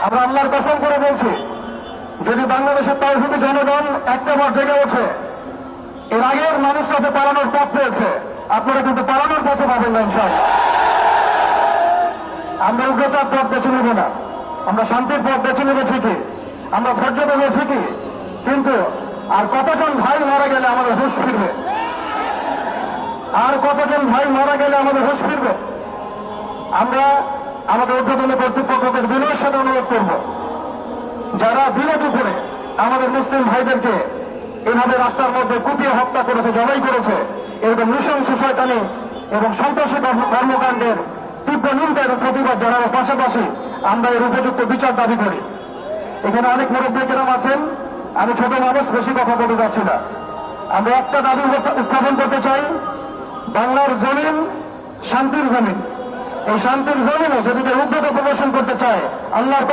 আমরা আল্লাহর কসম করে বলছি, যদি বাংলাদেশের তাওহীদি জনগণ একটাবার জেগে ওঠে, এর আগের মানুষরা তো পালানোর পথ পেয়েছে, আপনারা কিন্তু পালানোর পথে পাবেন না ইনশাআল্লাহ। আমরা উগ্রতার পথ বেছে নেব না, আমরা শান্তির পথ বেছে নেব ঠিকই, আমরা ধৈর্য দেবো ঠিকই, কিন্তু আর কতজন ভাই মারা গেলে আমাদের হুঁশ ফিরবে? আর কতজন ভাই মারা গেলে আমাদের হুঁশ ফিরবে? আমরা আমাদের ঊর্ধ্বতন কর্তৃপক্ষকে বিনয়ের সাথে অনুরোধ করব, যারা বিরতি করে আমাদের মুসলিম ভাইদেরকে এভাবে রাস্তার মধ্যে কুপিয়ে হত্যা করেছে, জবাই করেছে, এরকম নৃশংস শয়তানি এবং সন্ত্রাসী কর্মকাণ্ডের তীব্র নিন্দা এবং প্রতিবাদ জানানোর পাশাপাশি আমরা এর উপযুক্ত বিচার দাবি করি। এখানে অনেক মুরব্বীকেরাম আছেন, আমি ছোট মানুষ, বেশি কথা বলতে যাচ্ছি না। আমরা একটা দাবি উত্থাপন করতে চাই, বাংলার জমিন শান্তির জমিন, এই শান্তির জমিনে যদি কেউ উগ্রতা প্রদর্শন করতে চায়, আল্লাহর